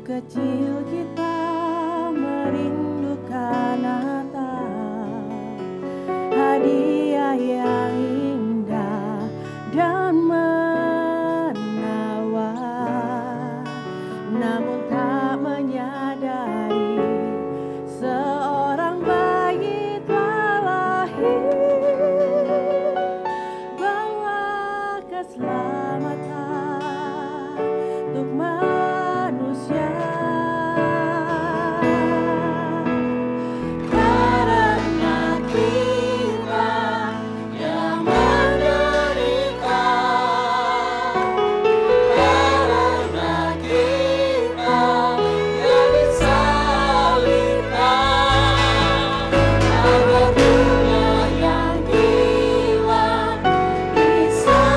kecil kita merindukan Natal, hadiah yang indah dan menawan, namun tak menyadari seorang bayi telah lahir, bawa keselamatan untuk manusia. Karena kita yang menderita, karena kita yang disalibkan, agar dunia yang hilang diselamatkan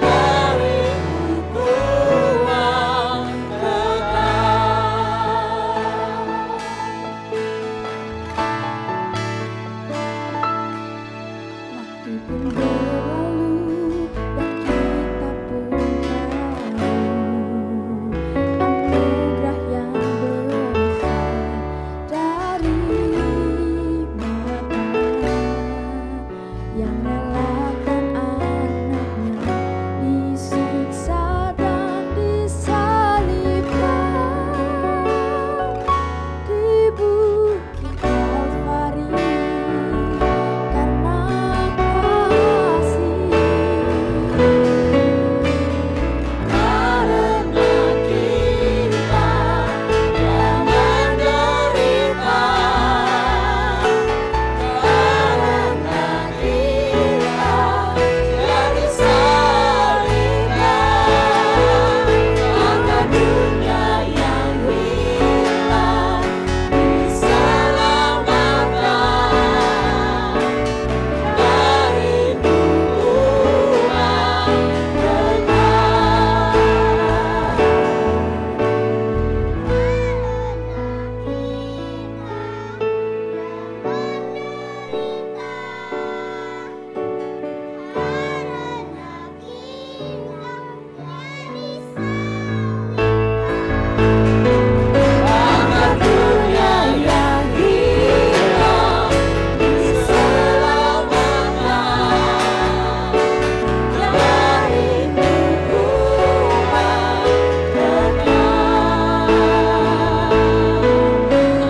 dari hukuman waktu pun berlalu dan kita pun tahu anugerah yang besar dari Bapa yang relakan anaknya disiksa dan disalibkan di bukit Kalvari karena kasih. Karena kita yang menderita, karena kita yang disalibkan, agar dunia yang hilang diselamatkan dari hukuman agar dunia yang hilang diselamatkan dari hukuman kekal.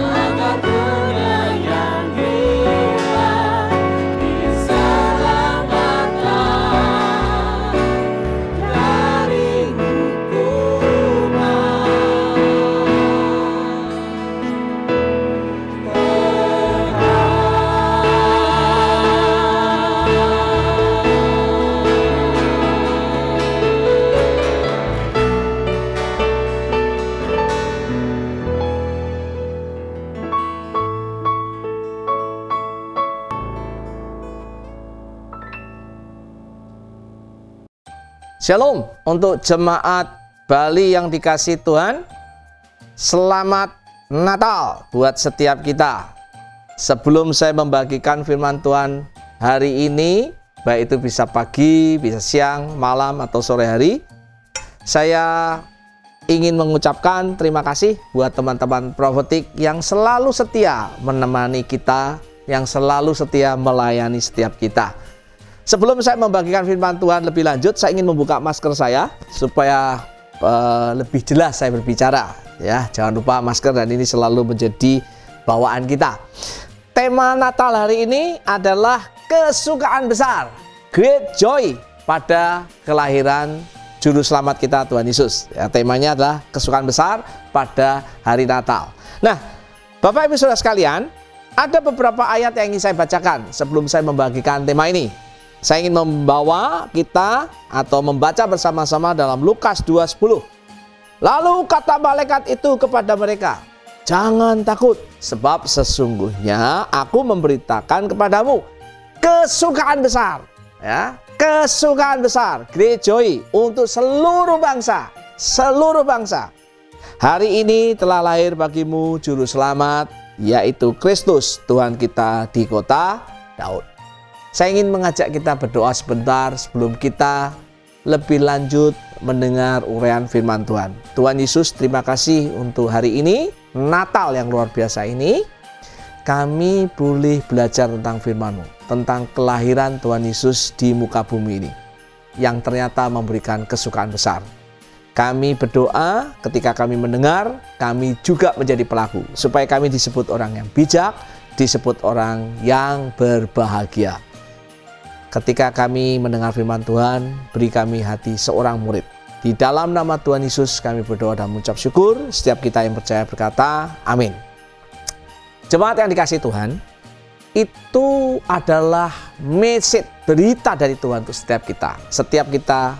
Agar dunia yang hilang diselamatkan dari Shalom untuk jemaat Bali yang dikasihi Tuhan. Selamat Natal buat setiap kita. Sebelum saya membagikan firman Tuhan hari ini, baik itu bisa pagi, bisa siang, malam, atau sore hari, saya ingin mengucapkan terima kasih buat teman-teman Prophetic yang selalu setia menemani kita, yang selalu setia melayani setiap kita. Sebelum saya membagikan firman Tuhan lebih lanjut, saya ingin membuka masker saya supaya lebih jelas saya berbicara. Ya, jangan lupa masker, dan ini selalu menjadi bawaan kita. Tema Natal hari ini adalah kesukaan besar, great joy, pada kelahiran Juru Selamat kita Tuhan Yesus. Ya, temanya adalah kesukaan besar pada hari Natal. Nah, Bapak Ibu Saudara sekalian, ada beberapa ayat yang ingin saya bacakan sebelum saya membagikan tema ini. Saya ingin membawa kita atau membaca bersama-sama dalam Lukas 2:10. Lalu kata malaikat itu kepada mereka, jangan takut, sebab sesungguhnya aku memberitakan kepadamu kesukaan besar, ya, kesukaan besar, great joy, untuk seluruh bangsa, seluruh bangsa. Hari ini telah lahir bagimu Juru Selamat, yaitu Kristus Tuhan kita di kota Daud. Saya ingin mengajak kita berdoa sebentar sebelum kita lebih lanjut mendengar uraian firman Tuhan. Tuhan Yesus, terima kasih untuk hari ini, Natal yang luar biasa ini. Kami boleh belajar tentang firman-Mu, tentang kelahiran Tuhan Yesus di muka bumi ini, yang ternyata memberikan kesukaan besar. Kami berdoa ketika kami mendengar, kami juga menjadi pelaku, supaya kami disebut orang yang bijak, disebut orang yang berbahagia. Ketika kami mendengar firman Tuhan, beri kami hati seorang murid. Di dalam nama Tuhan Yesus kami berdoa dan mengucap syukur. Setiap kita yang percaya berkata, amin. Jemaat yang dikasihi Tuhan, itu adalah message, berita dari Tuhan untuk setiap kita. Setiap kita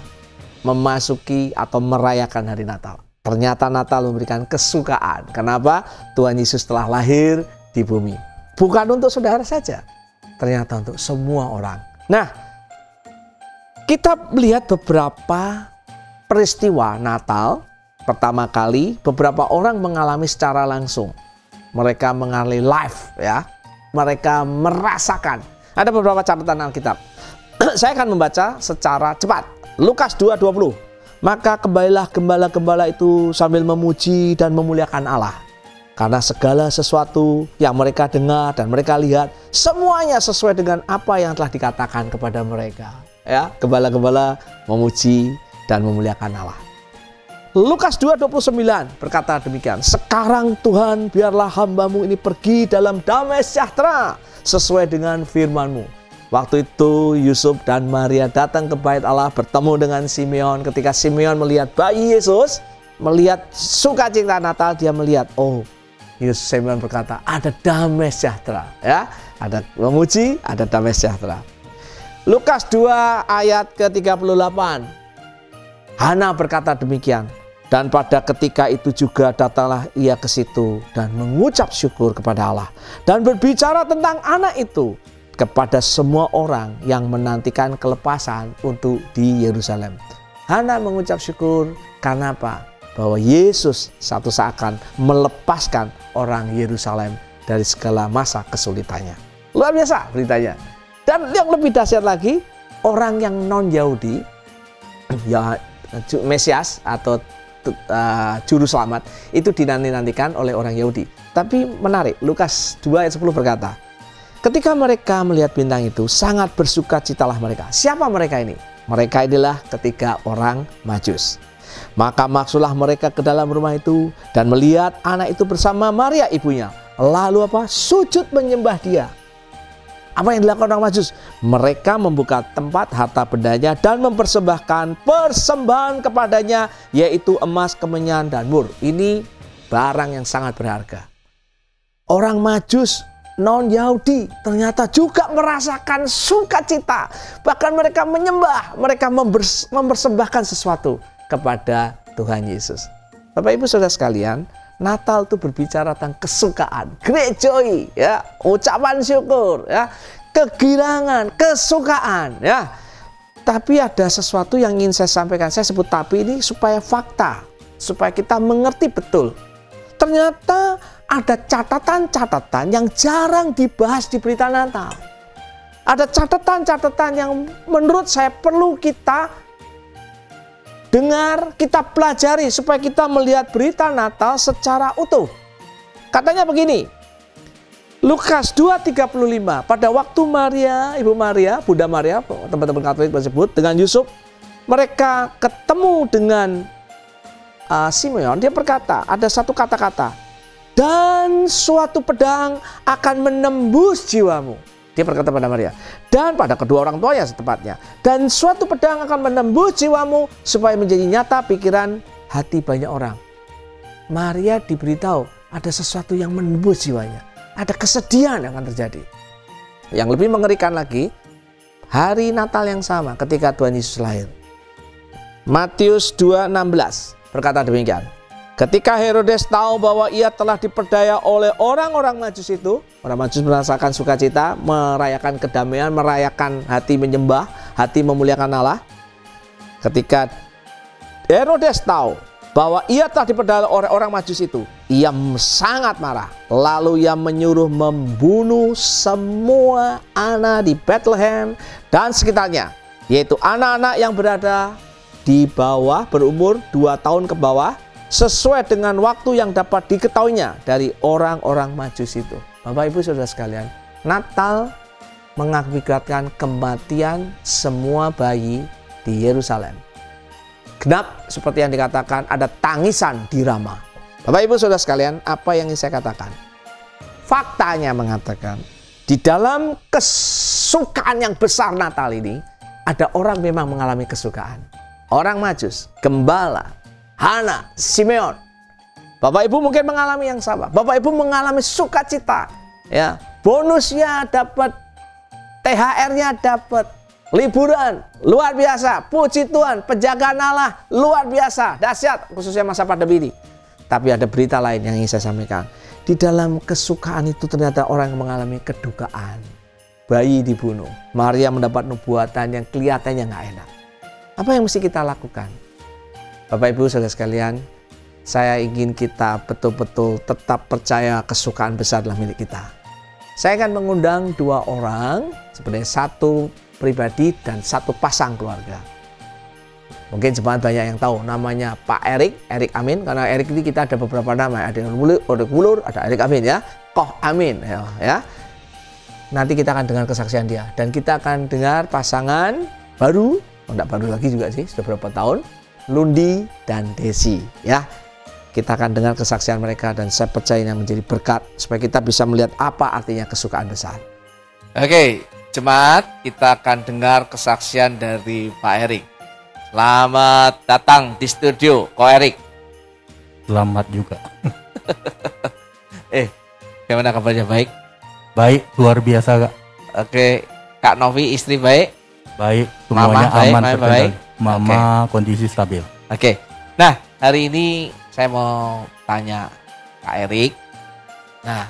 memasuki atau merayakan hari Natal. Ternyata Natal memberikan kesukaan. Kenapa? Tuhan Yesus telah lahir di bumi. Bukan untuk saudara saja, ternyata untuk semua orang. Nah, kita melihat beberapa peristiwa Natal. Pertama kali, beberapa orang mengalami secara langsung. Mereka mengalami live, ya. Mereka merasakan. Ada beberapa catatan Alkitab. Saya akan membaca secara cepat. Lukas 2:20. Maka kembalilah gembala-gembala itu sambil memuji dan memuliakan Allah. Karena segala sesuatu yang mereka dengar dan mereka lihat, semuanya sesuai dengan apa yang telah dikatakan kepada mereka. Ya, gembala-gembala memuji dan memuliakan Allah. Lukas 2:29 berkata demikian. Sekarang Tuhan, biarlah hamba-Mu ini pergi dalam damai sejahtera sesuai dengan firman-Mu. Waktu itu Yusuf dan Maria datang ke bait Allah bertemu dengan Simeon. Ketika Simeon melihat bayi Yesus, melihat sukacita Natal, dia melihat, oh, Simeon berkata, ada damai sejahtera. Ya, ada memuji, ada damai sejahtera. Lukas 2 ayat ke-38. Hana berkata demikian. Dan pada ketika itu juga datanglah ia ke situ dan mengucap syukur kepada Allah. Dan berbicara tentang anak itu kepada semua orang yang menantikan kelepasan untuk di Yerusalem. Hana mengucap syukur karena apa? Bahwa Yesus satu saat akan melepaskan orang Yerusalem dari segala masa kesulitannya. Luar biasa beritanya. Dan yang lebih dahsyat lagi, orang yang non-Yahudi, ya Mesias atau juru selamat, itu dinanti-nantikan oleh orang Yahudi. Tapi menarik, Lukas 2 ayat 10 berkata, ketika mereka melihat bintang itu, sangat bersukacitalah mereka. Siapa mereka ini? Mereka inilah ketiga orang Majus. Maka masuklah mereka ke dalam rumah itu dan melihat anak itu bersama Maria ibunya. Lalu apa? Sujud menyembah dia. Apa yang dilakukan orang Majus? Mereka membuka tempat harta bendanya dan mempersembahkan persembahan kepadanya, yaitu emas, kemenyan, dan mur. Ini barang yang sangat berharga. Orang Majus non-Yahudi ternyata juga merasakan sukacita. Bahkan mereka menyembah, mereka mempersembahkan sesuatu kepada Tuhan Yesus. Bapak Ibu Saudara sekalian, Natal itu berbicara tentang kesukaan, great joy, ya, ucapan syukur, ya, kegirangan, kesukaan, ya. Tapi ada sesuatu yang ingin saya sampaikan. Saya sebut tapi ini supaya fakta, supaya kita mengerti betul. Ternyata ada catatan-catatan yang jarang dibahas di berita Natal. Ada catatan-catatan yang menurut saya perlu kita dengar, kita pelajari supaya kita melihat berita Natal secara utuh. Katanya begini, Lukas 2:35, pada waktu Maria, Ibu Maria, Bunda Maria, teman-teman Katolik tersebut, dengan Yusuf, mereka ketemu dengan Simeon, dia berkata, ada satu kata-kata, dan suatu pedang akan menembus jiwamu. Dia berkata pada Maria, dan pada kedua orang tuanya setepatnya. Dan suatu pedang akan menembus jiwamu supaya menjadi nyata pikiran hati banyak orang. Maria diberitahu ada sesuatu yang menembus jiwanya. Ada kesedihan yang akan terjadi. Yang lebih mengerikan lagi, hari Natal yang sama ketika Tuhan Yesus lahir. Matius 2:16 berkata demikian. Ketika Herodes tahu bahwa ia telah diperdaya oleh orang-orang Majus itu, orang Majus merasakan sukacita, merayakan kedamaian, merayakan hati menyembah, hati memuliakan Allah. Ketika Herodes tahu bahwa ia telah diperdaya oleh orang Majus itu, ia sangat marah. Lalu ia menyuruh membunuh semua anak di Bethlehem dan sekitarnya, yaitu anak-anak yang berada di bawah berumur 2 tahun ke bawah sesuai dengan waktu yang dapat diketahuinya dari orang-orang Majus itu. Bapak Ibu Saudara sekalian, Natal mengakibatkan kematian semua bayi di Yerusalem. Genap seperti yang dikatakan, ada tangisan di Rama. Bapak Ibu Saudara sekalian, apa yang ingin saya katakan? Faktanya mengatakan, di dalam kesukaan yang besar Natal ini, ada orang memang mengalami kesukaan. Orang Majus, Gembala, Hana, Simeon. Bapak Ibu mungkin mengalami yang sama. Bapak Ibu mengalami sukacita. Ya, bonusnya dapat, THR-nya dapat, liburan luar biasa, puji Tuhan, penjagaan Allah luar biasa, dahsyat, khususnya masa pandemi ini. Tapi ada berita lain yang ingin saya sampaikan. Di dalam kesukaan itu ternyata orang mengalami kedukaan. Bayi dibunuh, Maria mendapat nubuatan yang kelihatannya nggak enak. Apa yang mesti kita lakukan? Bapak Ibu Saudara sekalian, saya ingin kita betul-betul tetap percaya kesukaan besar adalah milik kita. Saya akan mengundang 2 orang, sebenarnya 1 pribadi dan 1 pasang keluarga. Mungkin jemaat banyak yang tahu namanya Pak Erik Amin, karena Erik ini kita ada beberapa nama, ada Erik Wulur, ada Erik Amin ya, Koh Amin ya. Nanti kita akan dengar kesaksian dia dan kita akan dengar pasangan baru, enggak baru lagi juga sih, sudah berapa tahun, Lundi dan Desi ya. Kita akan dengar kesaksian mereka dan saya percaya ini menjadi berkat supaya kita bisa melihat apa artinya kesukaan besar. Oke, jemaat, kita akan dengar kesaksian dari Pak Erik. Selamat datang di studio, Ko Erik. Selamat juga. Bagaimana kabarnya, baik? Baik, luar biasa Kak. Oke, Kak Novi istri baik? Baik, semuanya Mama, aman baik, terkendali. baik. Mama kondisi stabil. Oke, nah hari ini saya mau tanya Kak Erik. Nah,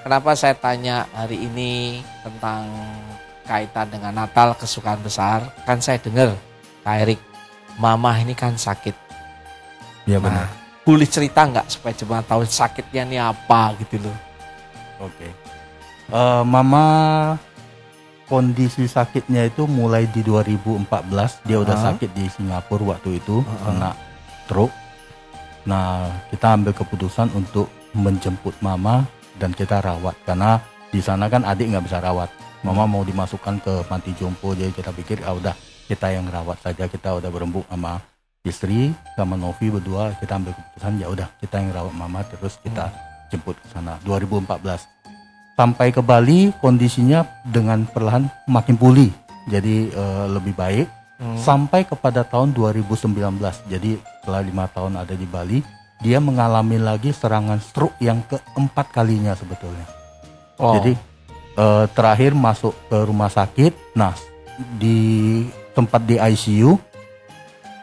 kenapa saya tanya hari ini tentang kaitan dengan Natal kesukaan besar? Kan saya dengar Kak Erik, Mama ini kan sakit. Iya benar. Boleh cerita nggak supaya jemaat tahu sakitnya ini apa gitu loh? Oke. Mama kondisi sakitnya itu mulai di 2014. Dia udah sakit di Singapura waktu itu kena stroke. Nah, kita ambil keputusan untuk menjemput Mama dan kita rawat karena di sana kan adik nggak bisa rawat. Mama mau dimasukkan ke panti jompo, jadi kita pikir udah kita yang rawat saja. Kita udah berembuk sama istri sama Novi berdua, kita ambil keputusan ya udah kita yang rawat Mama terus kita jemput ke sana 2014. Sampai ke Bali kondisinya dengan perlahan makin pulih, jadi lebih baik. Sampai kepada tahun 2019, jadi setelah 5 tahun ada di Bali, dia mengalami lagi serangan stroke yang keempat kalinya sebetulnya. Jadi terakhir masuk ke rumah sakit, nah di tempat di ICU.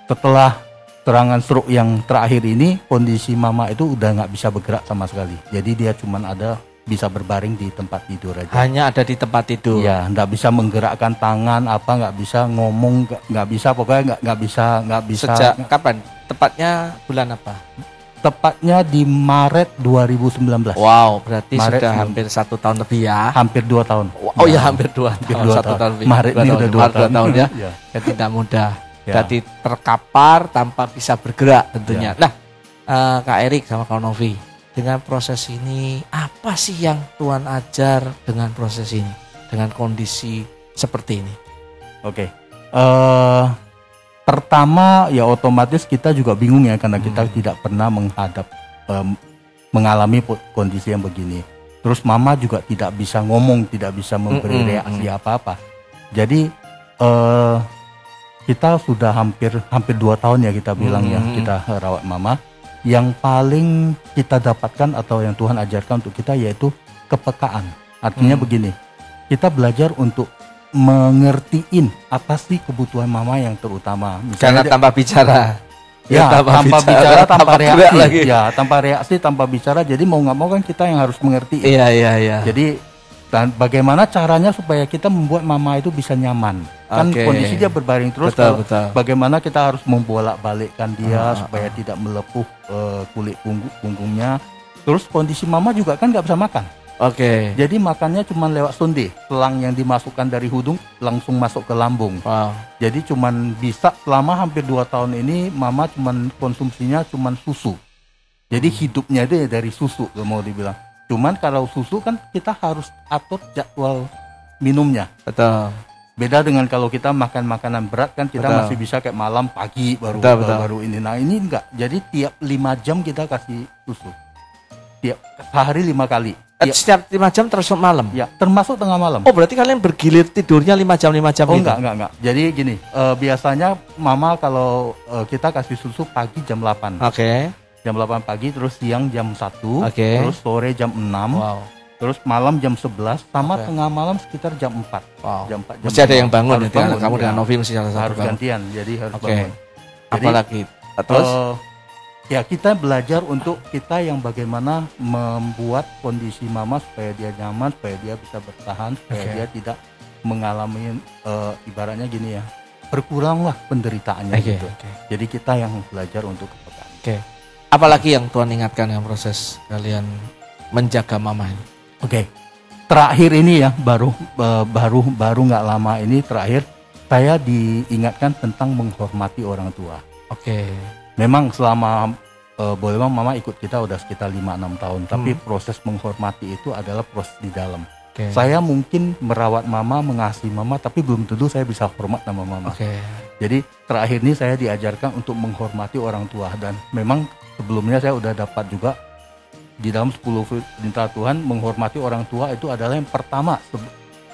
Setelah serangan stroke yang terakhir ini, kondisi Mama itu udah nggak bisa bergerak sama sekali. Jadi dia cuman bisa berbaring di tempat tidur aja. Hanya ada di tempat tidur. Ya, nggak bisa menggerakkan tangan nggak bisa ngomong, nggak bisa, pokoknya nggak bisa. Sejak kapan? Tepatnya bulan apa? Tepatnya di Maret 2019. Wow, berarti Maret sudah hampir 1 tahun lebih ya? Hampir 2 tahun. Oh ya, hampir 2 tahun. 1 tahun lebih. Maret ini udah 2 tahun ya. Ya. Ya, tidak mudah. Ya. Jadi terkapar tanpa bisa bergerak tentunya. Nah, Kak Erik sama Kak Novi, dengan proses ini apa sih yang Tuhan ajar dengan proses ini, dengan kondisi seperti ini? Oke. Pertama ya otomatis kita juga bingung ya karena kita tidak pernah mengalami kondisi yang begini. Terus Mama juga tidak bisa ngomong, tidak bisa memberi reaksi apa-apa. Jadi kita sudah hampir 2 tahun ya kita bilang ya kita rawat Mama. Yang paling kita dapatkan atau yang Tuhan ajarkan untuk kita yaitu kepekaan. Artinya begini, kita belajar untuk mengertiin apa sih kebutuhan Mama yang terutama. Misalnya tanpa bicara. Ya, tanpa bicara, tanpa reaksi. Lagi. Ya, tanpa reaksi, tanpa bicara. Jadi mau nggak mau kan kita yang harus mengerti. Iya. Jadi dan bagaimana caranya supaya kita membuat Mama itu bisa nyaman. Kan kondisi dia berbaring terus. Betul. Bagaimana kita harus membolak-balikkan dia supaya tidak melepuh kulit punggungnya. Terus kondisi Mama juga kan nggak bisa makan. Oke. Jadi makannya cuma lewat sonde, selang yang dimasukkan dari hidung langsung masuk ke lambung. Wow. Jadi cuman bisa selama hampir 2 tahun ini mama cuman konsumsinya cuman susu. Jadi hidupnya itu ya dari susu mau dibilang. Cuman kalau susu kan kita harus atur jadwal minumnya. Betul. Beda dengan kalau kita makan makanan berat kan kita Betul. masih bisa kayak malam pagi baru Betul. baru ini. Nah ini enggak. Jadi tiap 5 jam kita kasih susu. Tiap sehari 5 kali. Setiap 5 jam terus malam. Ya, termasuk tengah malam. Oh, berarti kalian bergilir tidurnya 5 jam 5 jam Oh gitu? enggak. Jadi gini, biasanya mama kalau kita kasih susu pagi jam 8. Oke. Jam 8 pagi, terus siang jam 1, Oke. terus sore jam 6, Wow. terus malam jam 11, sama Oke. tengah malam sekitar jam 4. Wow. Jam 4, jam Mesti ada 5. yang bangun Harus itu ya. bangun, Kamu dengan ya. Novi mesti salah satu Harus bangun. gantian, jadi harus Oke. bangun. Jadi, Apalagi terus ya kita belajar untuk kita yang bagaimana membuat kondisi mama supaya dia nyaman, supaya dia bisa bertahan, supaya Oke. dia tidak mengalami ibaratnya gini ya, berkuranglah penderitaannya Oke, gitu. oke. Jadi kita yang belajar untuk kepekaan. Oke. Apalagi yang Tuhan ingatkan yang proses kalian menjaga mama ini? Oke. Terakhir ini ya baru nggak lama ini terakhir saya diingatkan tentang menghormati orang tua. Oke. Memang selama boleh bang mama ikut kita udah sekitar 5-6 tahun, tapi proses menghormati itu adalah proses di dalam. Oke. Saya mungkin merawat mama, mengasihi mama, tapi belum tentu saya bisa hormat sama mama. Oke. Jadi terakhir ini saya diajarkan untuk menghormati orang tua, dan memang sebelumnya saya udah dapat juga di dalam 10 perintah Tuhan menghormati orang tua itu adalah yang pertama.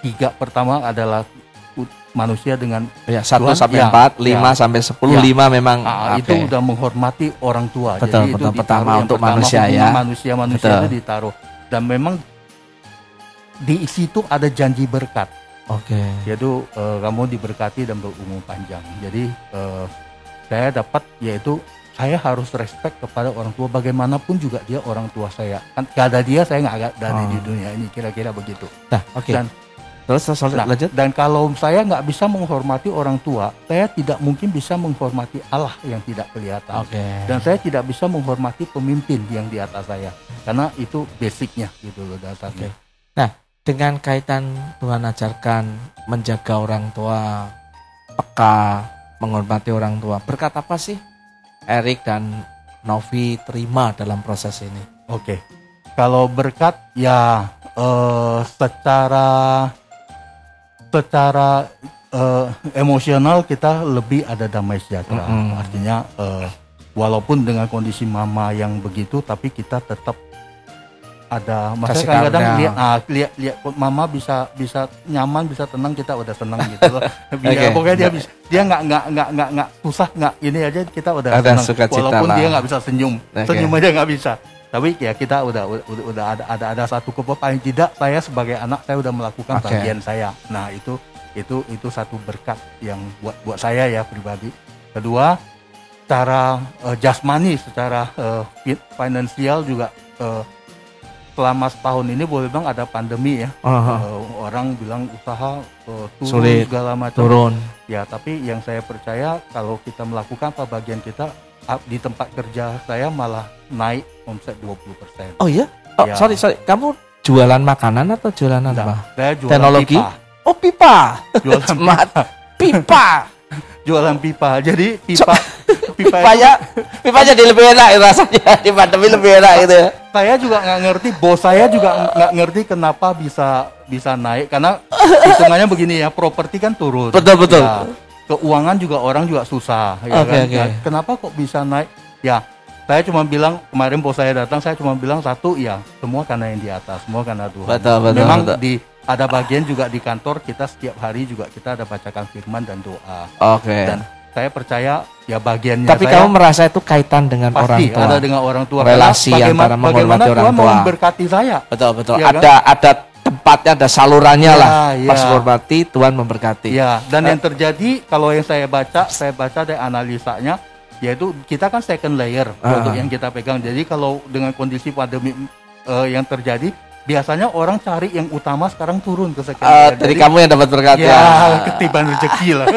3 pertama adalah manusia dengan Ya, 1 Tuhan, sampai ya, 4, 5 ya. sampai 10, Ya. 5 memang itu oke. udah menghormati orang tua. Betul, Jadi betul. itu Pertama ditaruh yang untuk manusia, hubungan ya. manusia Betul. itu ditaruh. Dan memang di situ ada janji berkat. Oke. Yaitu kamu diberkati dan berumur panjang. Jadi saya dapat yaitu saya harus respect kepada orang tua bagaimanapun juga dia orang tua saya. Kan gak ada dia saya nggak ada di dunia ini, kira-kira begitu. Nah, oke. Dan Terus lanjut. dan kalau saya nggak bisa menghormati orang tua, saya tidak mungkin bisa menghormati Allah yang tidak kelihatan. Oke. Dan saya tidak bisa menghormati pemimpin yang di atas saya, karena itu basicnya gitu loh dasarnya. Nah, dengan kaitan Tuhan ajarkan menjaga orang tua, peka, menghormati orang tua, berkat apa sih Erik dan Novi terima dalam proses ini? Oke. Kalau berkat ya secara emosional kita lebih ada damai sejahtera. Artinya walaupun dengan kondisi mama yang begitu, tapi kita tetap ada. Maksudnya Kasih kadang-kadang karunia. lihat mama bisa nyaman, bisa tenang, kita udah senang gitu loh. Oke. Pokoknya dia nggak susah, nggak ini aja kita udah Ada senang. sukacita Walaupun lah. dia nggak bisa senyum, Oke. senyum aja nggak bisa. Tapi ya kita udah ada satu paling tidak saya sebagai anak saya udah melakukan Oke. bagian saya. Nah itu satu berkat yang buat saya ya pribadi. Kedua, secara jasmani, secara finansial juga selama setahun ini boleh bang ada pandemi ya. Orang bilang usaha turun Sulit, segala macam. turun. Ya tapi yang saya percaya kalau kita melakukan apa bagian kita, di tempat kerja saya malah naik omset 20%. Oh iya? Oh, Ya. sorry. Kamu jualan makanan atau jualan Enggak, apa? saya jualan Teknologi? pipa. Oh, pipa. Jualan Cemat. Pipa. Jualan pipa. Jadi pipa Pipanya jadi lebih enak rasanya di pandemi lebih enak gitu ya. saya juga nggak ngerti, bos saya juga nggak ngerti kenapa bisa naik, karena hitungannya begini ya, properti kan turun. Betul. Ya, keuangan juga orang juga susah ya Oke, kan. oke. Nah, kenapa kok bisa naik? Ya saya cuma bilang, kemarin bos saya datang, saya cuma bilang satu, ya semua karena yang di atas, semua karena Tuhan. Betul, Memang betul. ada bagian juga di kantor kita setiap hari juga kita ada bacakan firman dan doa. Oke. Dan saya percaya ya bagiannya Tapi saya kamu merasa itu kaitan dengan orang pasti tua. ada dengan orang tua. Relasi Karena antara menghormati bagaimana orang Tuhan mau tua. memberkati saya. Betul. Iya kan? Ada tempatnya, ada salurannya Ya, lah. ya. Pas menghormati, Tuhan memberkati. Ya, dan yang terjadi kalau yang saya baca dari analisanya, yaitu kita kan second layer produk yang kita pegang. Jadi kalau dengan kondisi pandemi yang terjadi, biasanya orang cari yang utama sekarang turun ke second layer. Dari kamu yang dapat berkat ya ketiban rezeki lah.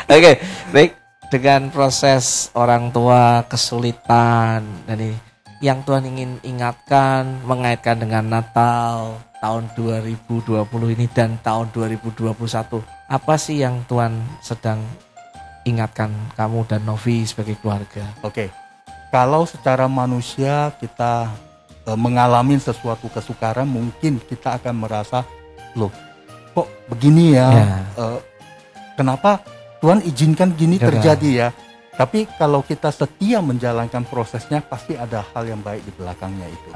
Oke, baik. Dengan proses orang tua kesulitan, jadi yang Tuhan ingin ingatkan mengaitkan dengan Natal tahun 2020 ini dan tahun 2021? Apa sih yang Tuhan sedang ingatkan kamu dan Novi sebagai keluarga? Oke. Kalau secara manusia kita mengalami sesuatu kesukaran, mungkin kita akan merasa, loh kok begini ya, kenapa Tuhan izinkan gini terjadi ya. Tapi kalau kita setia menjalankan prosesnya, pasti ada hal yang baik di belakangnya itu.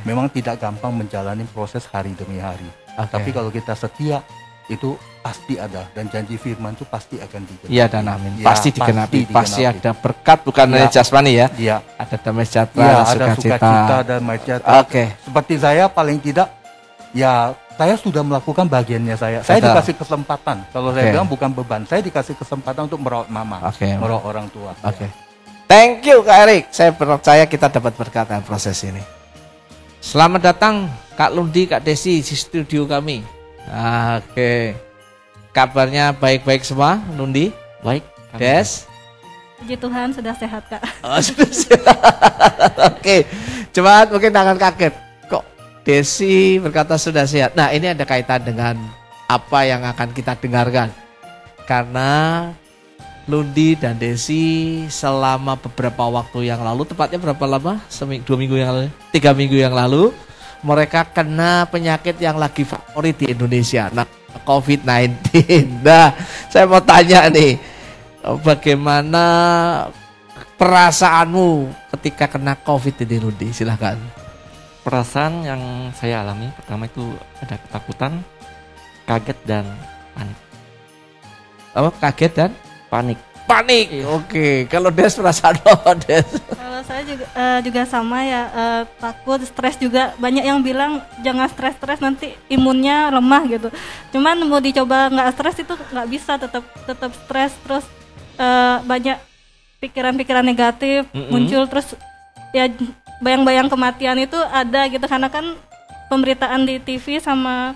Memang tidak gampang menjalani proses hari demi hari. Tapi kalau kita setia, itu pasti ada. Dan janji firman itu pasti akan digenapi. Iya dan amin. Ya, pasti digenapi. Pasti ada berkat, bukan hanya jasmani ya. Iya. Ada damai sejahtera, Ya, ada ada sukacita dan damai sejahtera. Seperti saya paling tidak, ya saya sudah melakukan bagiannya saya. Saya dikasih kesempatan. Kalau saya bilang bukan beban, saya dikasih kesempatan untuk merawat mama, merawat orang tua. Thank you Kak Erik. Saya percaya kita dapat berkat dalam proses ini. Selamat datang Kak Lundi, Kak Desi di studio kami. Kabarnya baik-baik semua, Lundi? Baik. Des? Puji Tuhan sudah sehat Kak. Oh, sudah sehat. Coba mungkin tangan kaget. Desi berkata sudah sehat. Nah, ini ada kaitan dengan apa yang akan kita dengarkan. Karena Lundi dan Desi selama beberapa waktu yang lalu, tepatnya berapa lama? 2 minggu yang lalu, 3 minggu yang lalu, mereka kena penyakit yang lagi favorit di Indonesia. Nah, COVID-19. Nah, saya mau tanya nih, bagaimana perasaanmu ketika kena COVID ini, Lundi? Silahkan. Perasaan yang saya alami pertama itu ada ketakutan, kaget dan panik. Apa? Kaget dan panik? Panik. Oke. Kalau Des perasaan apa, Des? Kalau saya juga sama ya, takut, stres juga. Banyak yang bilang jangan stres nanti imunnya lemah gitu. Cuman mau dicoba nggak stres itu nggak bisa, tetap stres terus, banyak pikiran-pikiran negatif muncul, terus ya bayang-bayang kematian itu ada gitu, karena kan pemberitaan di TV sama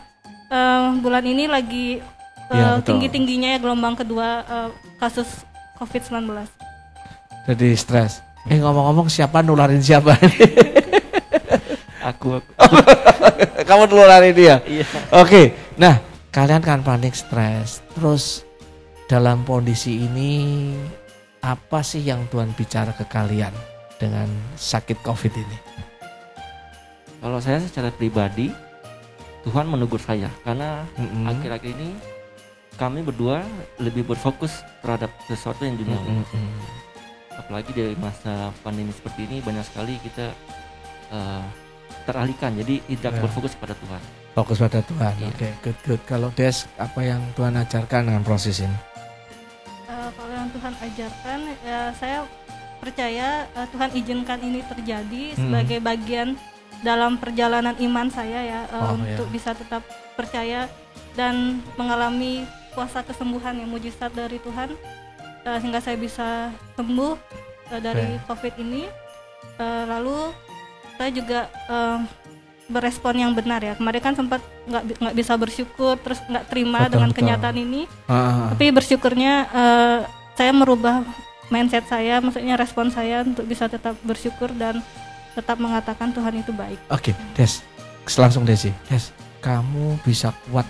bulan ini lagi tinggi-tingginya ya gelombang kedua kasus COVID-19. Jadi stres. Ngomong-ngomong, siapa nularin siapa? Aku. Kamu nularin dia? Iya. Oke. Nah, kalian kan panik, stres. Terus dalam kondisi ini apa sih yang Tuhan bicara ke kalian dengan sakit COVID ini? Kalau saya secara pribadi, Tuhan menegur saya karena akhir-akhir ini kami berdua lebih berfokus terhadap sesuatu yang duniawi. Apalagi dari masa pandemi seperti ini, banyak sekali kita teralihkan, jadi tidak berfokus pada Tuhan. Fokus pada Tuhan. Iya. Oke, good. Kalau Des, apa yang Tuhan ajarkan dengan proses ini? Kalau yang Tuhan ajarkan, ya saya percaya Tuhan izinkan ini terjadi sebagai bagian dalam perjalanan iman saya ya, untuk bisa tetap percaya dan mengalami kuasa kesembuhan yang mujizat dari Tuhan, sehingga saya bisa sembuh dari COVID ini. Lalu saya juga berespon yang benar ya. Kemarin kan sempat nggak bisa bersyukur, terus nggak terima dengan kenyataan ini. Tapi bersyukurnya saya merubah mindset saya, maksudnya respon saya untuk bisa tetap bersyukur dan tetap mengatakan Tuhan itu baik. Oke, Des, langsung Desi. Des, kamu bisa kuat,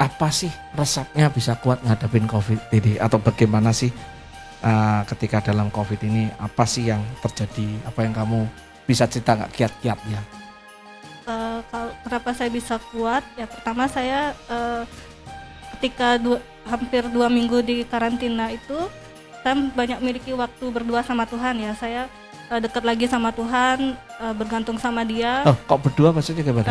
apa sih resepnya bisa kuat ngadepin COVID ini? Atau bagaimana sih ketika dalam COVID ini, apa sih yang terjadi? Apa yang kamu bisa cerita nggak kiat-kiatnya? Kenapa saya bisa kuat? Ya pertama saya ketika hampir 2 minggu di karantina itu, saya banyak memiliki waktu berdua sama Tuhan ya. Saya dekat lagi sama Tuhan, bergantung sama Dia. Oh, kok berdua maksudnya gimana?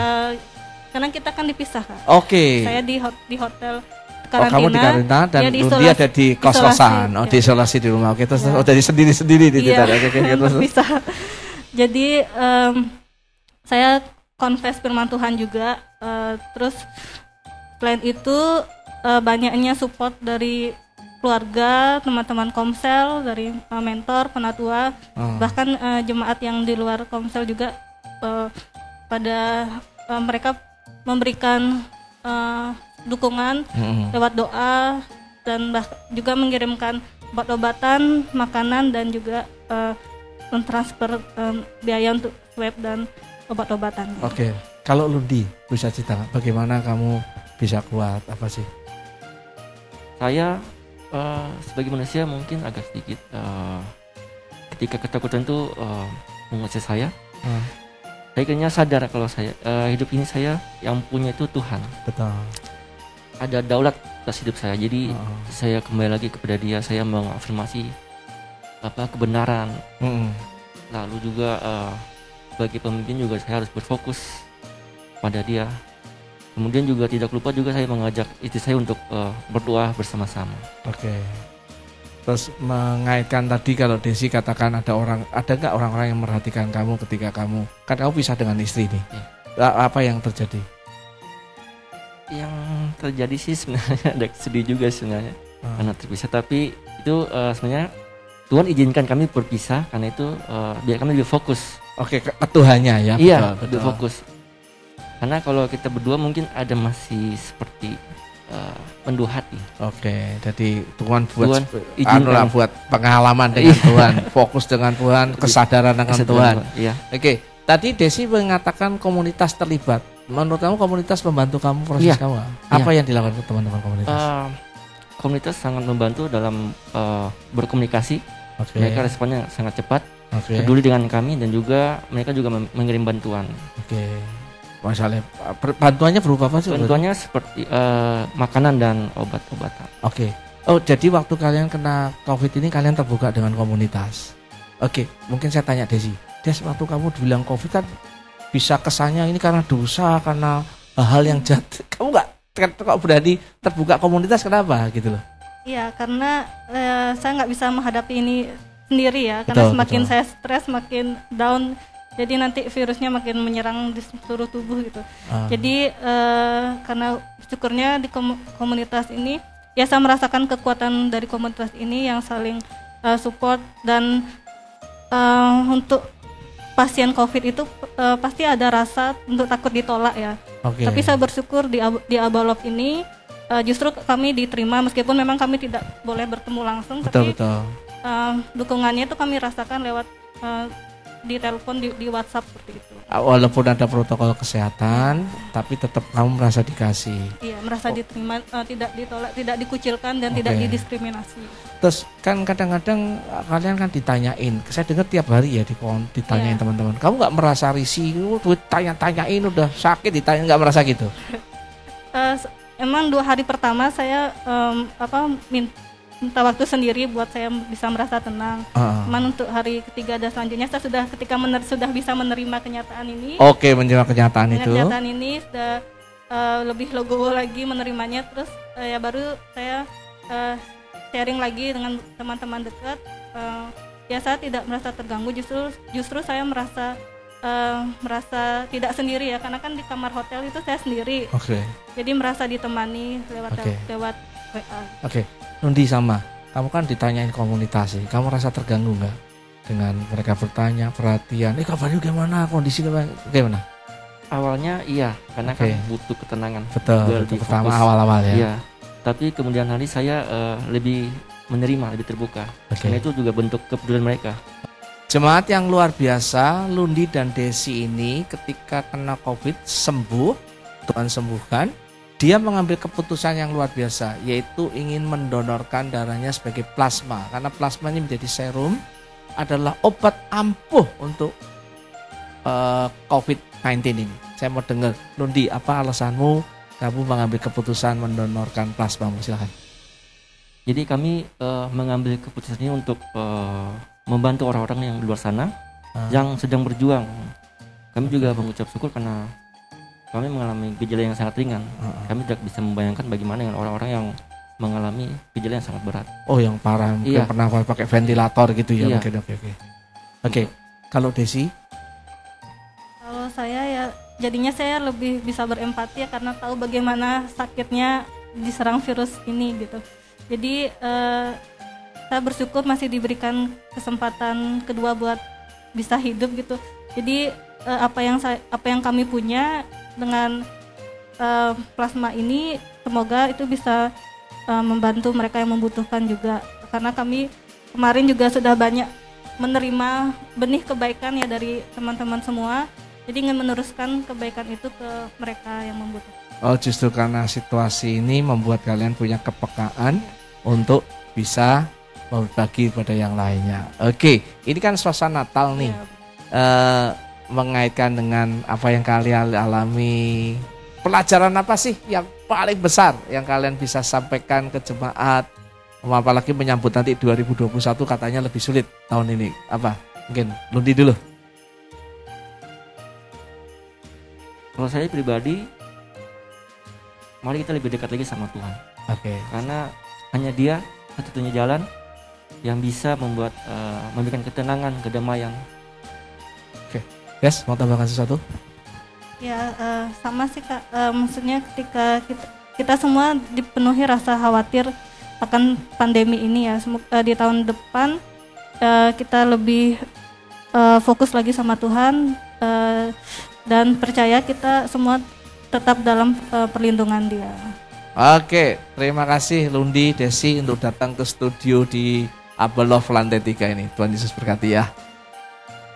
Karena kita kan dipisah kan. Oke. Saya di hotel karantina. Kamu di karantina dan dia ada di kos-kosan. Oh, diisolasi di rumah. Oke, terus jadi sendiri-sendiri di kita. Terus. Bisa. Jadi saya confess firman Tuhan juga. Terus selain itu banyaknya support dari keluarga, teman-teman komsel, dari mentor, penatua, bahkan jemaat yang di luar komsel juga pada mereka memberikan dukungan lewat doa dan juga mengirimkan obat-obatan, makanan dan juga mentransfer biaya untuk swab dan obat-obatannya. Oke. Kalau Lundi bisa cerita nggak bagaimana kamu bisa kuat apa sih? Saya sebagai manusia mungkin agak sedikit ketika ketakutan itu menguasai saya. Saya kayaknya sadar kalau saya hidup ini saya yang punya itu Tuhan. Betul. Ada daulat atas hidup saya. Jadi saya kembali lagi kepada Dia. Saya mengafirmasi kebenaran. Lalu juga bagi pemimpin juga saya harus berfokus pada Dia. Kemudian juga tidak lupa juga saya mengajak istri saya untuk berdoa bersama-sama. Oke. Terus mengaitkan tadi kalau Desi katakan ada nggak orang-orang yang memperhatikan kamu ketika kamu pisah dengan istri nih? Apa yang terjadi? Yang terjadi sih sebenarnya agak sedih juga sebenarnya karena terpisah. Tapi itu sebenarnya Tuhan izinkan kami berpisah karena itu biar kami lebih fokus. Oke, ke Tuhannya ya. Iya, betul. lebih fokus. Karena kalau kita berdua mungkin ada masih seperti mendua hati. Oke, jadi Tuhan buat izinkan. buat pengalaman dengan Tuhan, fokus dengan Tuhan, kesadaran dengan Tuhan. Iya. Oke, tadi Desi mengatakan komunitas terlibat. Menurut kamu komunitas membantu kamu proses kamu? Apa yang dilakukan teman-teman komunitas? Komunitas sangat membantu dalam berkomunikasi. Mereka responnya sangat cepat, peduli dengan kami dan juga mereka juga mengirim bantuan. Oke. Masalah bantuannya berupa apa sih? Bantuannya seperti makanan dan obat-obatan. Oke. Oh, jadi waktu kalian kena COVID ini kalian terbuka dengan komunitas. Oke, mungkin saya tanya Desi. Des, waktu kamu bilang COVID kan bisa kesannya ini karena dosa, karena hal yang jahat. Kamu kok berani terbuka komunitas, kenapa gitu loh? Iya, karena saya nggak bisa menghadapi ini sendiri ya. Karena semakin saya stres, semakin down. Jadi nanti virusnya makin menyerang di seluruh tubuh gitu. Jadi karena syukurnya di komunitas ini, ya saya merasakan kekuatan dari komunitas ini yang saling support dan untuk pasien COVID itu pasti ada rasa untuk takut ditolak ya. Tapi saya bersyukur di Abalov ini justru kami diterima meskipun memang kami tidak boleh bertemu langsung. Tapi dukungannya itu kami rasakan lewat di telepon, di WhatsApp seperti itu. Walaupun ada protokol kesehatan, tapi tetap kamu merasa dikasih. Iya, merasa diterima, tidak ditolak, tidak dikucilkan dan tidak didiskriminasi. Terus kan kadang-kadang kalian kan ditanyain, saya dengar tiap hari ya ditanyain teman-teman. Kamu nggak merasa risih? Tanya-tanyain udah sakit ditanya, nggak merasa gitu? Emang 2 hari pertama saya minta waktu sendiri buat saya bisa merasa tenang. Cuman untuk hari ketiga dan selanjutnya saya sudah bisa menerima kenyataan ini. Oke, menerima kenyataan itu. Kenyataan ini sudah lebih legowo lagi menerimanya. Terus ya baru saya sharing lagi dengan teman-teman dekat. Ya saya tidak merasa terganggu, justru saya merasa tidak sendiri ya, karena kan di kamar hotel itu saya sendiri. Jadi merasa ditemani lewat WA. Oke. Nundi sama, kamu kan ditanyain komunitas sih, kamu rasa terganggu nggak dengan mereka bertanya, perhatian, kabarnya gimana, kondisi gimana? Awalnya iya, karena kan butuh ketenangan. Betul, pertama awal-awal ya. Iya, tapi kemudian hari saya lebih menerima, lebih terbuka. Karena itu juga bentuk kepedulian mereka. Jemaat yang luar biasa, Lundi dan Desi ini ketika kena COVID sembuh, Tuhan sembuhkan. Dia mengambil keputusan yang luar biasa, yaitu ingin mendonorkan darahnya sebagai plasma. Karena plasma ini menjadi serum, adalah obat ampuh untuk COVID-19 ini. Saya mau dengar, Lundi, apa alasanmu kamu mengambil keputusan mendonorkan plasma? Silakan. Jadi kami mengambil keputusan ini untuk membantu orang-orang yang di luar sana yang sedang berjuang. Kami juga mengucap syukur karena kami mengalami gejala yang sangat ringan. Kami tidak bisa membayangkan bagaimana dengan orang-orang yang mengalami gejala yang sangat berat. Oh, yang parah, mungkin pernah pakai ventilator gitu ya. Oke. Kalau Desi? Kalau saya ya jadinya saya lebih bisa berempati ya, karena tahu bagaimana sakitnya diserang virus ini gitu. Jadi saya bersyukur masih diberikan kesempatan kedua buat bisa hidup gitu. Jadi apa yang kami punya dengan plasma ini semoga itu bisa membantu mereka yang membutuhkan juga, karena kami kemarin juga sudah banyak menerima benih kebaikan ya dari teman-teman semua. Jadi ingin meneruskan kebaikan itu ke mereka yang membutuhkan. Oh, justru karena situasi ini membuat kalian punya kepekaan untuk bisa berbagi pada yang lainnya. Oke, ini kan suasana Natal nih. Ya. Mengaitkan dengan apa yang kalian alami. Pelajaran apa sih yang paling besar yang kalian bisa sampaikan ke jemaat? Apalagi menyambut nanti 2021 katanya lebih sulit tahun ini. Apa? Mungkin Lundi dulu. Kalau saya pribadi, mari kita lebih dekat lagi sama Tuhan. Oke. Karena hanya Dia satu-satunya jalan yang bisa membuat memberikan ketenangan, kedamaian. Yes, mau tambahkan sesuatu? Ya sama sih Kak, maksudnya ketika kita semua dipenuhi rasa khawatir akan pandemi ini ya, di tahun depan kita lebih fokus lagi sama Tuhan dan percaya kita semua tetap dalam perlindungan Dia. Oke, terima kasih Lundi, Desi untuk datang ke studio di Abelov lantai 3 ini. Tuhan Yesus berkati ya.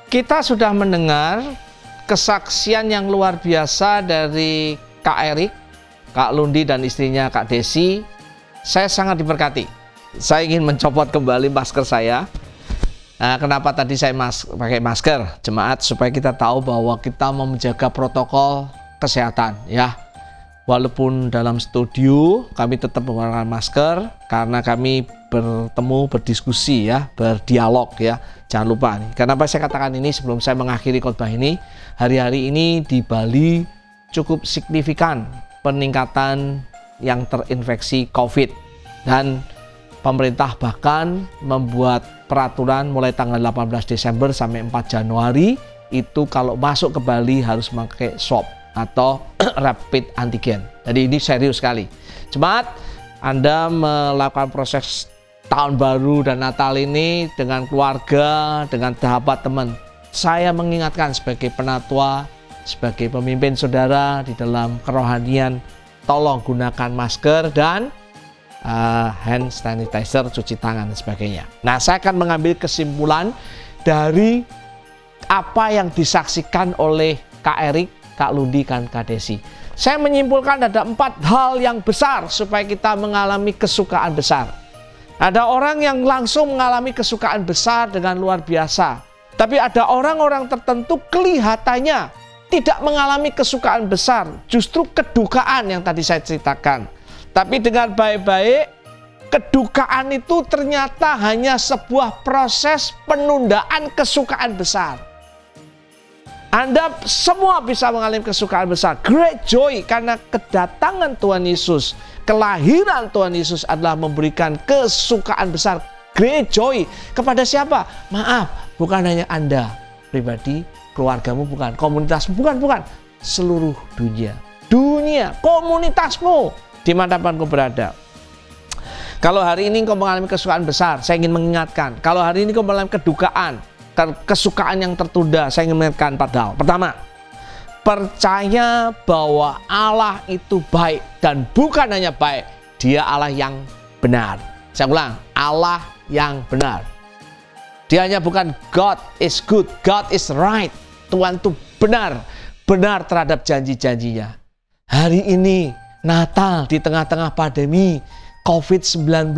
Kita sudah mendengar kesaksian yang luar biasa dari Kak Erik, Kak Lundi dan istrinya Kak Desi. Saya sangat diberkati. Saya ingin mencopot kembali masker saya. Nah, kenapa tadi saya pakai masker jemaat? Supaya kita tahu bahwa kita mau menjaga protokol kesehatan ya. Walaupun dalam studio kami tetap menggunakan masker karena kami bertemu, berdiskusi ya, berdialog ya. Jangan lupa nih. Kenapa saya katakan ini sebelum saya mengakhiri khotbah ini? Hari-hari ini di Bali cukup signifikan peningkatan yang terinfeksi COVID dan pemerintah bahkan membuat peraturan mulai tanggal 18 Desember sampai 4 Januari itu kalau masuk ke Bali harus memakai swab atau rapid antigen. Jadi ini serius sekali. Jemaat, Anda melakukan proses tahun baru dan Natal ini dengan keluarga, dengan sahabat teman. Saya mengingatkan sebagai penatua, sebagai pemimpin saudara di dalam kerohanian, tolong gunakan masker dan hand sanitizer, cuci tangan dan sebagainya. Nah, saya akan mengambil kesimpulan dari apa yang disaksikan oleh Kak Erik, Kak Lundi, dan Kak Desi. Saya menyimpulkan ada 4 hal yang besar supaya kita mengalami kesukaan besar. Ada orang yang langsung mengalami kesukaan besar dengan luar biasa. Tapi ada orang-orang tertentu kelihatannya tidak mengalami kesukaan besar. Justru kedukaan yang tadi saya ceritakan. Tapi dengan baik-baik, kedukaan itu ternyata hanya sebuah proses penundaan kesukaan besar. Anda semua bisa mengalami kesukaan besar. Great joy karena kedatangan Tuhan Yesus, kelahiran Tuhan Yesus adalah memberikan kesukaan besar. Great joy kepada siapa? Maaf, bukan hanya Anda pribadi, keluargamu bukan, komunitasmu bukan. Seluruh dunia, komunitasmu dimanapun kau berada. Kalau hari ini kau mengalami kesukaan besar, saya ingin mengingatkan. Kalau hari ini kau mengalami kedukaan, kesukaan yang tertunda, saya ingin mengingatkan 4 hal. Pertama, percaya bahwa Allah itu baik dan bukan hanya baik, Dia Allah yang benar. Saya ulang, Allah yang benar. Dia hanya bukan God is good, God is right. Tuhan itu benar terhadap janji-janjinya. Hari ini Natal di tengah-tengah pandemi COVID-19,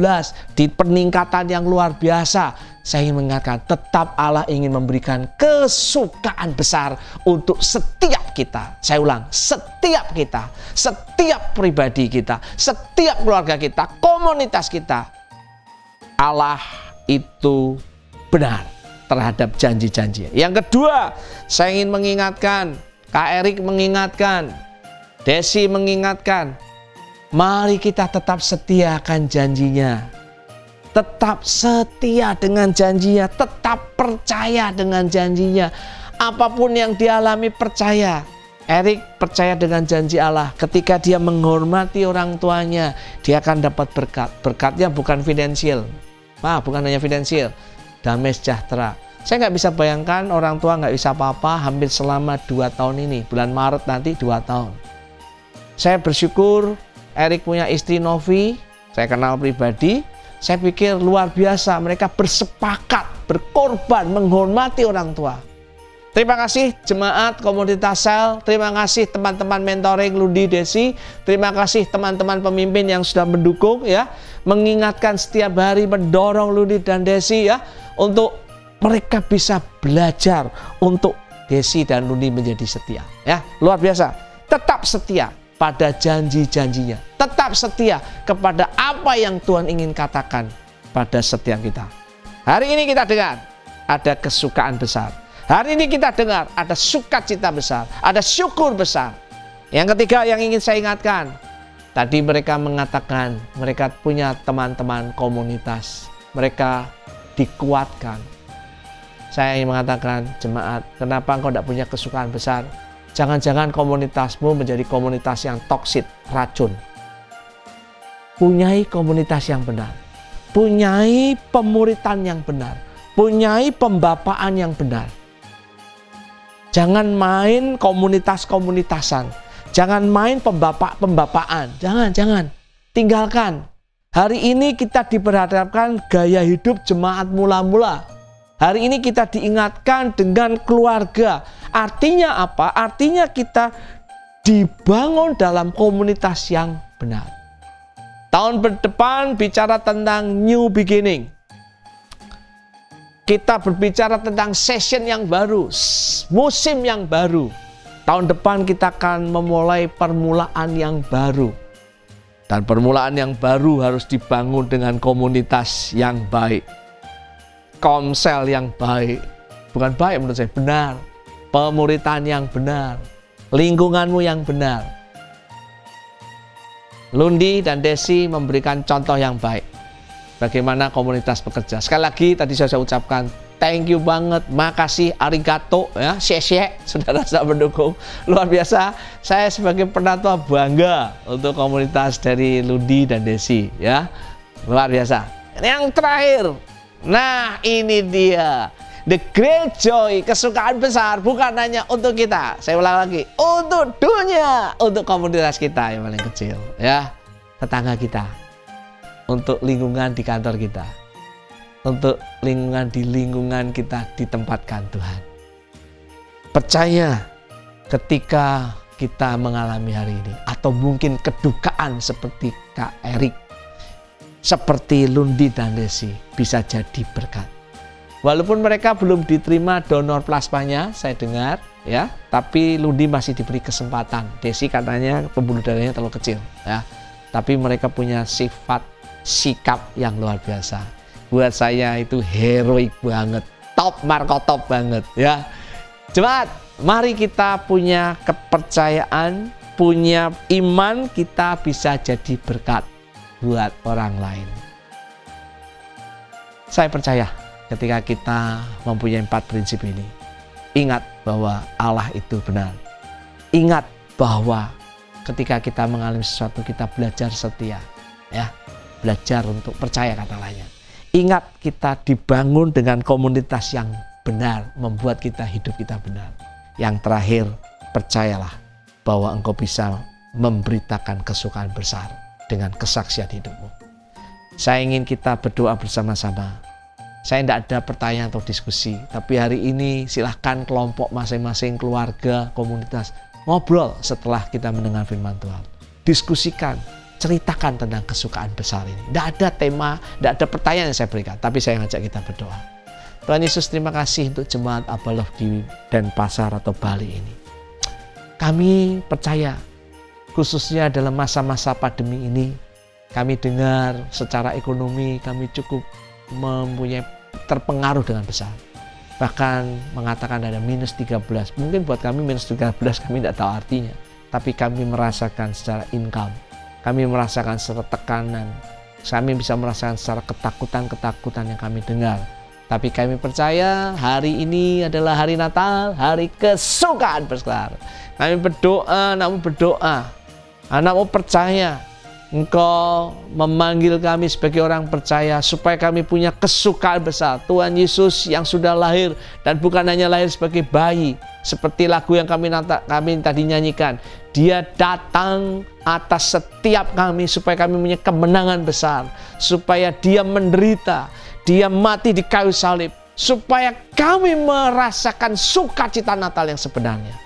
di peningkatan yang luar biasa, saya ingin mengatakan tetap Allah ingin memberikan kesukaan besar untuk setiap kita. Saya ulang, setiap kita, setiap pribadi kita, setiap keluarga kita, komunitas kita. Allah itu benar terhadap janji-janji. Yang kedua, saya ingin mengingatkan, Kak Erik mengingatkan, Desi mengingatkan, mari kita tetap setia akan janjinya. Tetap setia dengan janjinya, tetap percaya dengan janjinya. Apapun yang dialami percaya. Erik percaya dengan janji Allah. Ketika dia menghormati orang tuanya, dia akan dapat berkat. Berkatnya bukan finansial. Bukan hanya finansial. Damai sejahtera. Saya nggak bisa bayangkan orang tua nggak bisa apa-apa hampir selama 2 tahun ini. Bulan Maret nanti 2 tahun. Saya bersyukur Erik punya istri Novi, saya kenal pribadi, saya pikir luar biasa, mereka bersepakat berkorban, menghormati orang tua. Terima kasih jemaat komunitas sel, terima kasih teman-teman mentoring Lundi Desi, terima kasih teman-teman pemimpin yang sudah mendukung ya, mengingatkan setiap hari, mendorong Lundi dan Desi ya, untuk mereka bisa belajar untuk Desi dan Lundi menjadi setia ya, luar biasa. Tetap setia pada janji-janjinya, tetap setia kepada apa yang Tuhan ingin katakan pada setiap kita. Hari ini kita dengar ada kesukaan besar. Hari ini kita dengar ada sukacita besar, ada syukur besar. Yang ketiga yang ingin saya ingatkan, tadi mereka mengatakan mereka punya teman-teman komunitas, mereka dikuatkan. Saya ingin mengatakan, jemaat, kenapa engkau tidak punya kesukaan besar? Jangan-jangan komunitasmu menjadi komunitas yang toksit, racun. Punyai komunitas yang benar, punyai pemuritan yang benar, punyai pembapaan yang benar. Jangan main komunitas-komunitasan. Jangan main pembapaan. Jangan. Tinggalkan. Hari ini kita diperhadapkan gaya hidup jemaat mula-mula. Hari ini kita diingatkan dengan keluarga. Artinya apa? Artinya kita dibangun dalam komunitas yang benar. Tahun depan bicara tentang new beginning. Kita berbicara tentang session yang baru, musim yang baru. Tahun depan kita akan memulai permulaan yang baru. Dan permulaan yang baru harus dibangun dengan komunitas yang baik. Komsel yang baik. Bukan baik menurut saya, benar. Pemuritan yang benar. Lingkunganmu yang benar. Lundi dan Desi memberikan contoh yang baik. Bagaimana komunitas bekerja. Sekali lagi tadi saya ucapkan thank you banget, makasih, arigato ya, sheshe, saudara sudah mendukung. Luar biasa. Saya sebagai penatua bangga untuk komunitas dari Lundi dan Desi ya. Luar biasa. Yang terakhir. Nah, ini dia. The great joy, kesukaan besar bukan hanya untuk kita. Saya ulang lagi, untuk dunia, untuk komunitas kita yang paling kecil ya. Tetangga kita. Untuk lingkungan di kantor kita, untuk lingkungan kita ditempatkan Tuhan. Percaya ketika kita mengalami hari ini, atau mungkin kedukaan seperti Kak Erik, seperti Lundi dan Desi, bisa jadi berkat. Walaupun mereka belum diterima donor plasmanya, saya dengar ya, tapi Lundi masih diberi kesempatan. Desi katanya pembuluh darahnya terlalu kecil ya, tapi mereka punya sikap yang luar biasa. Buat saya itu heroik banget, top Marco top banget ya. Jemaat, mari kita punya kepercayaan, punya iman, kita bisa jadi berkat buat orang lain. Saya percaya ketika kita mempunyai 4 prinsip ini, ingat bahwa Allah itu benar. Ingat bahwa ketika kita mengalami sesuatu, kita belajar setia ya. Belajar untuk percaya kata lainnya. Ingat kita dibangun dengan komunitas yang benar, membuat kita hidup kita benar. Yang terakhir, percayalah bahwa engkau bisa memberitakan kesukaan besar dengan kesaksian hidupmu. Saya ingin kita berdoa bersama-sama. Saya tidak ada pertanyaan atau diskusi, tapi hari ini silahkan kelompok masing-masing, keluarga, komunitas, ngobrol setelah kita mendengar firman Tuhan. Diskusikan. Ceritakan tentang kesukaan besar ini. Tidak ada tema, tidak ada pertanyaan yang saya berikan, tapi saya ngajak kita berdoa. Tuhan Yesus, terima kasih untuk jemaat Abaloh di Denpasar atau Bali ini. Kami percaya, khususnya dalam masa-masa pandemi ini, kami dengar secara ekonomi kami cukup mempunyai terpengaruh dengan besar. Bahkan mengatakan ada minus 13. Mungkin buat kami minus 13 kami tidak tahu artinya, tapi kami merasakan secara income. Kami merasakan secara tekanan, kami bisa merasakan secara ketakutan-ketakutan yang kami dengar. Tapi kami percaya hari ini adalah hari Natal, hari kesukaan besar. Kami berdoa, anakmu berdoa, anakmu percaya. Engkau memanggil kami sebagai orang percaya supaya kami punya kesukaan besar. Tuhan Yesus yang sudah lahir dan bukan hanya lahir sebagai bayi. Seperti lagu yang kami tadi nyanyikan. Dia datang atas setiap kami supaya kami punya kemenangan besar. Supaya dia menderita, dia mati di kayu salib. supaya kami merasakan sukacita Natal yang sebenarnya.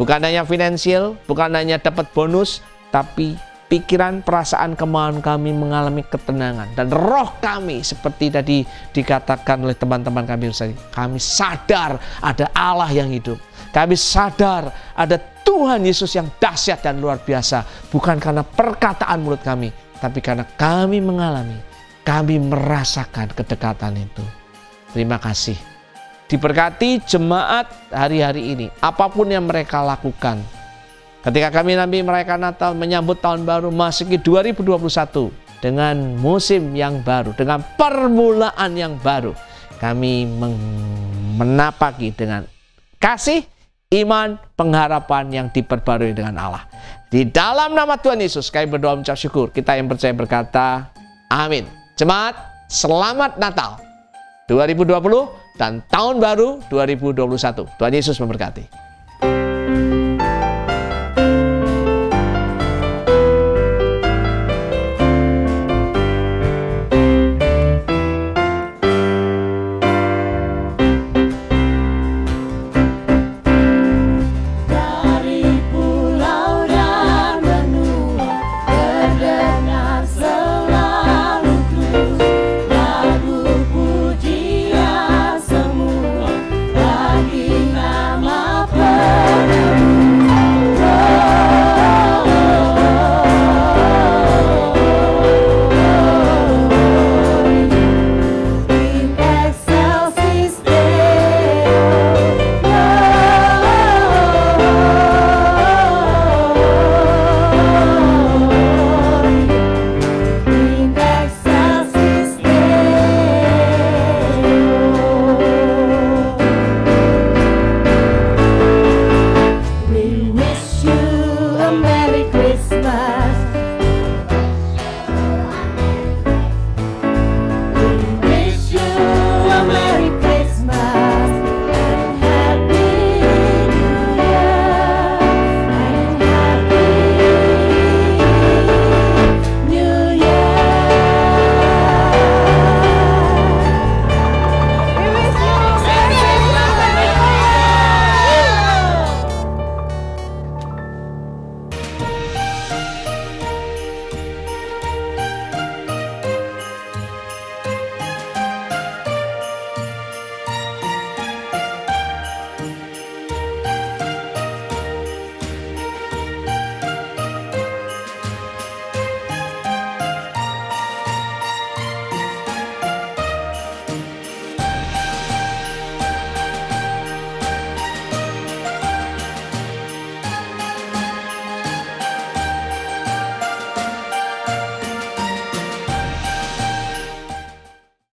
Bukan hanya finansial, bukan hanya dapat bonus, tapi pikiran, perasaan, kemauan kami mengalami ketenangan. Dan roh kami seperti tadi dikatakan oleh teman-teman kami, kami sadar ada Allah yang hidup. Kami sadar ada Tuhan Yesus yang dahsyat dan luar biasa. Bukan karena perkataan mulut kami, tapi karena kami mengalami, kami merasakan kedekatan itu. Terima kasih. Diberkati jemaat hari-hari ini, apapun yang mereka lakukan. Ketika kami nanti merayakan Natal, menyambut tahun baru, masuki 2021 dengan musim yang baru, dengan permulaan yang baru, kami menapaki dengan kasih, iman, pengharapan yang diperbarui dengan Allah. Di dalam nama Tuhan Yesus, kami berdoa mengucap syukur. Kita yang percaya berkata, amin. Jemaat, selamat Natal 2020 dan tahun baru 2021. Tuhan Yesus memberkati.